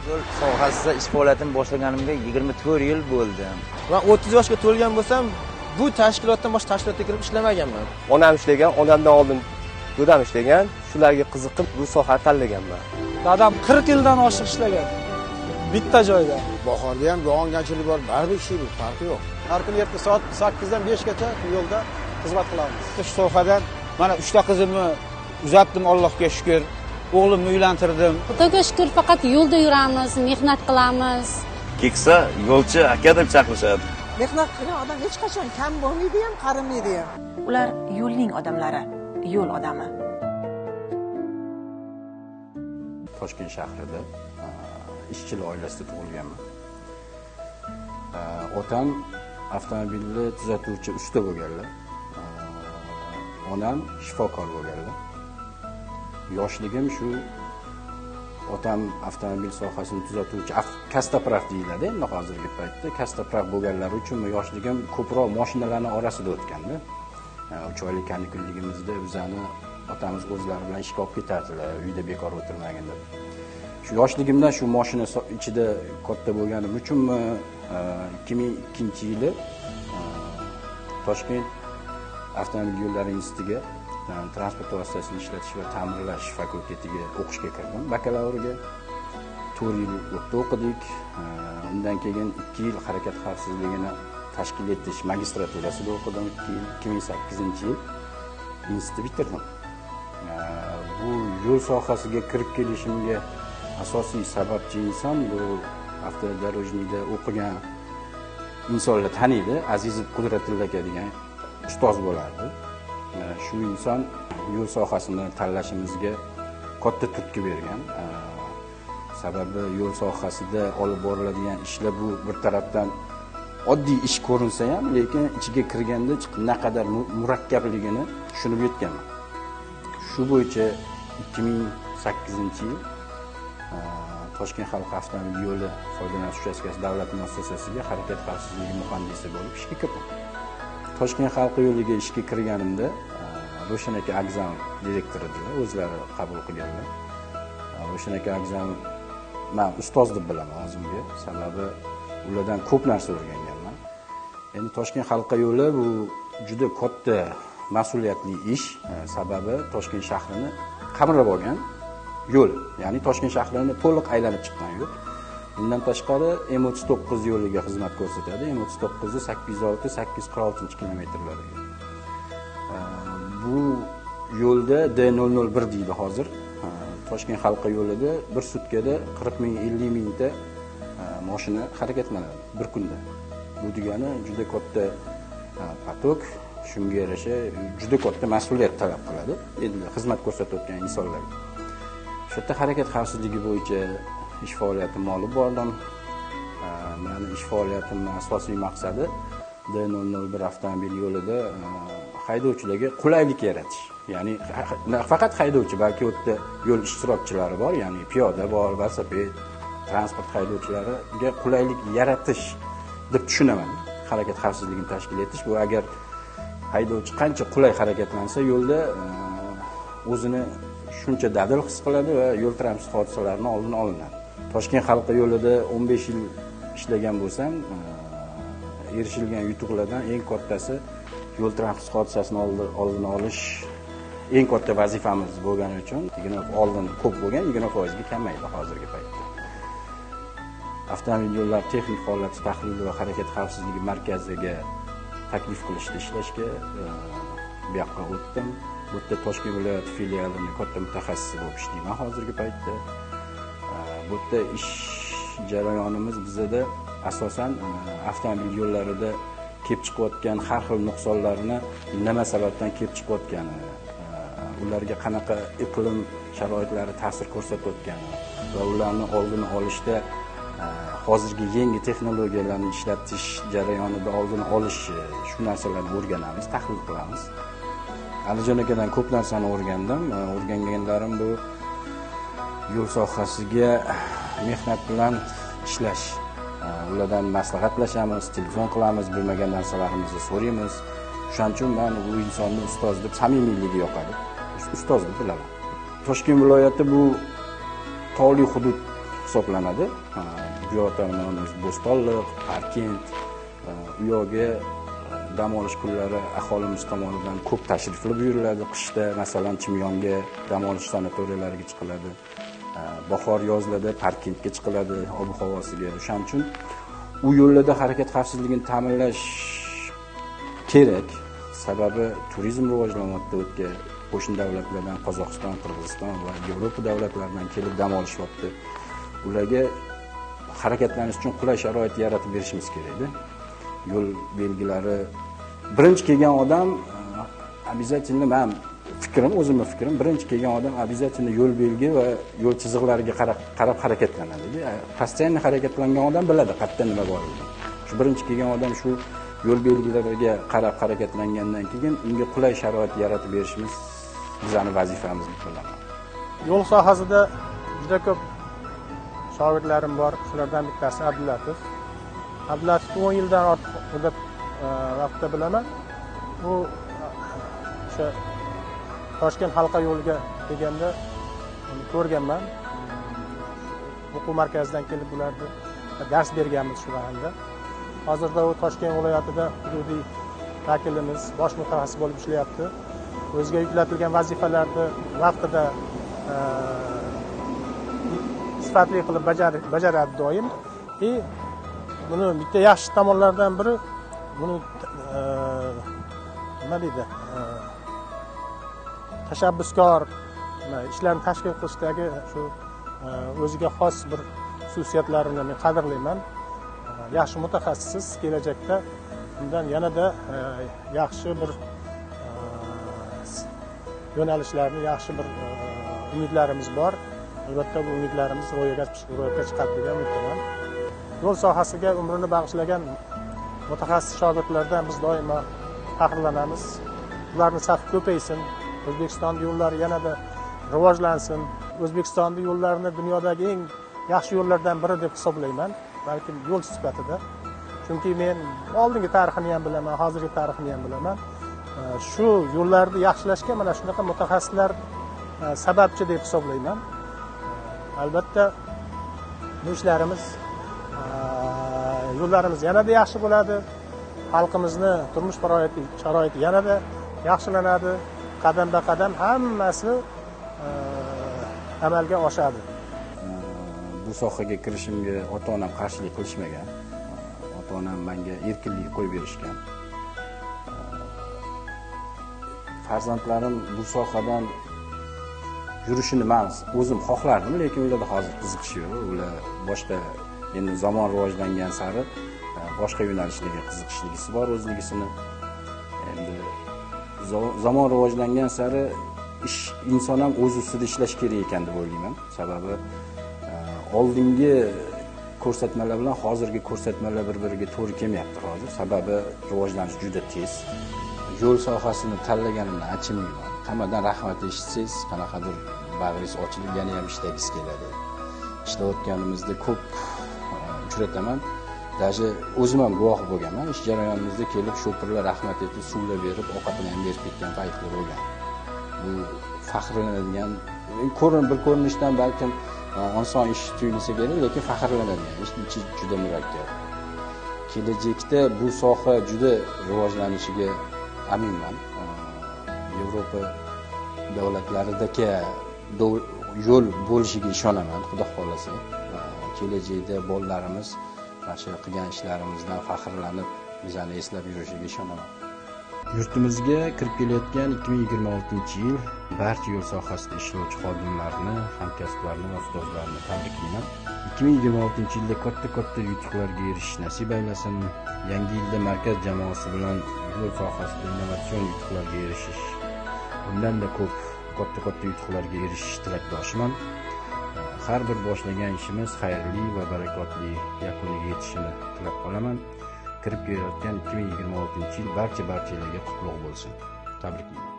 Yo'l sohasida ish faoliyatini boshlaganimga 24 yil bo'ldi. Men 30 yoshga to'lgan bo'lsam, bu tashkilotdan boshqa tashkilotga kirib ishlamaganman. Onam ishlagan, onamdan oldin dadam ishlagan, shularga qiziqib bu sohani tanlaganman. Dadam 40 yildan oshiq ishlagan. Bitta joyda. Bahorda ham yog'ingarchilik bor, baribir ishlaymiz, farqi yo'q. Har kuni erta soat 8 dan 5 gacha yo'lda xizmat qilamiz. Shu sohadan mana 3 ta qizimni uzatdim, Allohga shukr. O'g'limni uylantirdim. Xudoga shukr, faqat yo'lda yuramiz, mehnat qilamiz. Keksa yo'lchi aka deb chaqirishadi. Mehnat qilgan odam hech qachon kam bo'lmaydi ham, qarimaydi ham. Ular yo'lning odamlari, yo'l odami. Toshkent shahrida ishchilar oilasida tug'ilganman. Otam avtomobilni tuzatuvchi usta bo'lganlar. Onam shifokor bo'lganlar. Yoshligim shu otam avtomobil sohasini tuzatuvchi Kastapraf deyiladi endi hozirgi paytda. Kastapraf bo'lganlari uchun yoshligim ko'proq mashinalarning orasida o'tganda. 3 oylik kanikulligimizda bizani otamiz o'zlari bilan ishga olib ketardilar, uyda bekor o'tirmagin deb. Shu yoshligimdan shu mashina ichida katta bo'lganim uchunmi 2002-yili Toshkent avtomobil yo'llari institutiga transport vositasini ishlatish va ta'mirlash fakultetiga o'qishga kirdim. Bakalavriga 4 yil o'qidik. Undan keyin 2 yil harakat xavfsizligini tashkil etish magistraturasida o'qidim. 2008-yil institutni bitirdim. Bu yo'l sohasiga kirib kelishimga asosiy sababchi inson bu avtodorojnikda o'qigan insonlar taniydi. Azizov Qudratilla aka degan ustoz bo'lardi. Shu inson yo'l sohasini tanlashimizga katta turtki bergan. Sababi yo'l sohasida olib boriladigan ishlar bu bir tarafdan oddiy ish ko'rinsa ham, lekin ichiga kirganda naqadar murakkabligini tushunib yetganman. Shu bo'yicha 2008-yil Toshkent xalq avtomobil yo'li foydalanish uchastkasi davlat muassasasiga harakat xavfsizligi muhandisi bo'lib ishga kirdim. Toshkent xalq yo'liga ishga kirganimda Ro'shan aka Agzam direktori edilar, o'zlari qabul qilganlar. Ro'shan aka Agzam men ustoz deb bilaman o'zimga, sababi ulardan ko'p narsa o'rganganman. Endi Toshkent xalq yo'li bu juda katta mas'uliyatli ish, sababi Toshkent shahrini qamrab olgan yo'l, ya'ni Toshkent shahrini to'liq aylanib chiqqan yo'l. Bundan tashqari M39 yo'liga xizmat ko'rsatadi. M39 806-846 kilometrlarga. Bu yo'lda D001 deydi hozir. Toshkent halqa yo'lida bir sutkada 40 ming, 50 mingta mashina harakatlanadi bir kunda. Bu degani juda katta patok, shunga yarasha juda katta mas'uliyat talab qiladi. Endi xizmat ko'rsatayotgan insonlarga. Shu yerda harakat xavfsizligi bo'yicha ish faoliyatimni olib bordim. Meni ish faoliyatimning asosiy maqsadi D001 avtomobil yo'lida haydovchilarga qulaylik yaratish. Ya'ni faqat haydovchi, balki u yerda yo'l ishtirokchilari bor, ya'ni piyoda bor, velosiped, transport haydovchilariga qulaylik yaratish deb tushunaman. Harakat xavfsizligini tashkil etish bu agar haydovchi qancha qulay harakatlansa yo'lda o'zini shuncha dadil his qiladi va yo'l transport hodisalarining oldini olinadi. Toshkent xalq yo'lida 15 yil ishlagan bo'lsam, erishilgan yutuqlardan eng kattasi yo'l transport hodisasini oldini olish eng katta vazifamiz bo'lgani uchun oldin ko'p bo'lgan 20% ga kamaydi hozirgi paytda. Avtomobil yo'llar texnik holati tahlili va harakat xavfsizligi markaziga taklif qilishda ishlashga bu yoqqa o'tdim. Bu yerda Toshkent viloyati filialining katta mutaxassisi bo'lib ishlayman hozirgi paytda. Bu yerda ish jarayonimiz bizda asosan avtomobil yo'llarida kelib chiqayotgan har xil nuqsonlarni nima sababdan kelib chiqayotgani, ularga qanaqa iqlim sharoitlari ta'sir ko'rsatayotgani va ularni oldini olishda hozirgi yangi texnologiyalarni ishlatish jarayonida oldini olish, shu narsalarni o'rganamiz, tahlil qilamiz. Alijon akadan ko'p narsani o'rgandim. O'rganganlarim bu yo'l sohasiga mehnat bilan ishlash. Ulardan maslahatlashamiz, telefon qilamiz, bilmagan narsalarimizni so'raymiz. Shuning uchun men bu insonni ustoz deb, samimiyligi yoqadi. Ustoz deb bilaman. Toshkent viloyati bu tog'li hudud hisoblanadi. Bu yoqda Bo'stonliq, Parkent, u yoqga dam olish kunlari aholimiz tomonidan ko'p tashriflar buyuriladi. Qishda masalan Chimyonga dam olish sanatoriyalariga chiqiladi. Bahor yozlarda Parkentga chiqiladi ob-havosiga. O'shaning uchun u yo'llarda harakat xavfsizligini ta'minlash kerak. Sababi turizm rivojlanmoqda. O'tga qo'shni davlatlardan Qozog'iston, Qirg'iziston va Yevropa davlatlaridan kelib dam olishyapti. Ularga harakatlanish uchun qulay sharoit yaratib berishimiz kerak-da. Yo'l belgilari birinchi kelgan odam обязательно men o'zimning fikrim, birinchi kelgan odam обязательно yo'l belgi va yo'l chiziqlariga qarab harakatlanadi. Постоянно harakatlangan odam biladi qayerda nima borligini. Shu birinchi kelgan odam shu yo'l belgilariga qarab harakatlangandan keyin unga qulay sharoit yaratib berishimiz bizning vazifamiz deb bilaman. Yo'l sohasida juda ko'p shogirdlarim bor. Shulardan bittasi Abdulatif. Abdulatifni 10 yildan ortiq muddat vaqtda bilaman. U o'sha Toshkent halqa yo'liga kelganda uni ko'rganman. O'quv markazidan kelib ularga dars berganmiz shu mahalla. Hozirda u Toshkent viloyatida hududiy vakilimiz, bosh mutaxassis bo'lib ishlayapti. O'ziga yuklatilgan vazifalarni vaqtida sifatli qilib bajaradi doim. Buni bitta yaxshi tomonlardan biri buni nima deydi? Tashabbuskor ishlarni tashkil qilishdagi shu o'ziga xos bir xususiyatlarini men qadrlayman. Yaxshi mutaxassis, kelajakda undan yanada yaxshi bir yo'nalishlarni, yaxshi bir umidlarimiz bor. Albatta bu umidlarimiz ro'yobga chiqadi degan umiddaman. Yo'l sohasiga umrini bag'ishlagan mutaxassis shogirdlardan biz doimo faxrlanamiz. Ularning safi ko'paysin. O'zbekiston yo'llari yanada rivojlansin. O'zbekistonning yo'llarini dunyodagi eng yaxshi yo'llardan biri deb hisoblayman. Balki yo'l sifatida. Chunki men oldingi tarixini ham bilaman, hozirgi tarixini ham bilaman. Shu yo'llarni yaxshilashga mana shunaqa mutaxassislar sababchi deb hisoblayman. Albatta bu ishlarimiz yo'llarimiz yanada yaxshi bo'ladi. Xalqimizni turmush sharoiti yanada yaxshilanadi. Qadam-qadam hammasi amalga oshadi. Bu sohaga kirishimga ota-onam qarshilik qilishmagan. Ota-onam menga erkinlik qo'yib berishgan. Farzandlarim bu sohadan yurishini men o'zim xohlardim, lekin ularda hozir qiziqish yo'q. Ular boshqa endi zamon rivojlangan sari boshqa yo'nalishlarga qiziqishligisi bor o'zligisini. Endi zamon rivojlangan sari inson ham o'z ustida ishlash kerak ekan deb o'ylayman. Sababi oldingi ko'rsatmalar bilan hozirgi ko'rsatmalar bir-biriga to'g'ri kelmayapti hozir. Sababi rivojlanish juda tez. Yo'l sohasini tanlaganimdan achinmayman. Hammadan rahmat eshitsangiz, qanaqadir bag'ringiz ochilib yana ham ishlagingiz keladi. Ishlayotganimizda ko'p uchrataman. Даже o'zim ham guvoh bo'lganman. Ish jarayonimizda kelib sho'pirlar rahmat aytib, suvlar berib, ovqatini ham berib ketgan paytlar bo'lgan. Bu faxrlanadigan, bir ko'rinishdan balkim oson ish tuyulsa kerak, lekin faxrlanadigan ish juda murakkab. Kelajakda bu soha juda rivojlanishiga aminman. Yevropa davlatlaridagi yo'l bo'lishiga ishonaman, xudo xolasa. Kelajakda bolalarimiz mana shu qilgan ishlarimizdan faxrlanib, bizani eslab yurishiga ishonaman. Yurtimizga kirib kelayotgan 2026-yil barcha yo'l sohasida ishlovchi xodimlarni, hamkasblarni va ustozlarni tabriklayman. 2026-yilda katta yutuqlarga erishish nasib aylasin. Yangi yilda markaz jamoasi bilan yo'l sohasida innovatsion yutuqlarga erishish, bundan-da ko'p katta yutuqlarga erishish tilakdoshiman. Har bir boshlagan ishimiz xayrli va barakotli yakuniga yetishini tilab qolaman. Kirib kelayotgan 2026-yil barchalarga qutlug' bo'lsin. Tabriklayman.